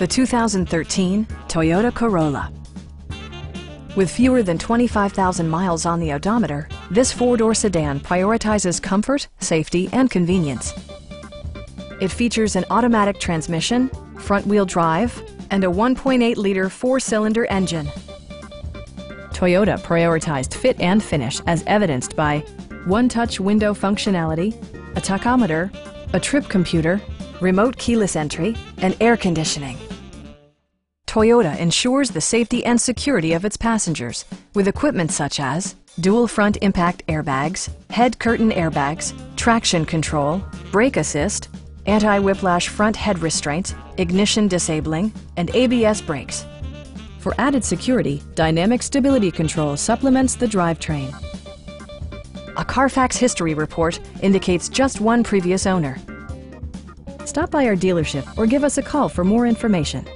The 2013 Toyota Corolla. With fewer than 25,000 miles on the odometer, this four-door sedan prioritizes comfort, safety, and convenience. It features an automatic transmission, front-wheel drive, and a 1.8-liter four-cylinder engine. Toyota prioritized fit and finish as evidenced by one-touch window functionality, a tachometer, a trip computer, remote keyless entry, and air conditioning. Toyota ensures the safety and security of its passengers with equipment such as dual front impact airbags, head curtain airbags, traction control, brake assist, anti-whiplash front head restraints, ignition disabling, and ABS brakes. For added security, dynamic stability control supplements the drivetrain. A Carfax history report indicates just one previous owner. Stop by our dealership or give us a call for more information.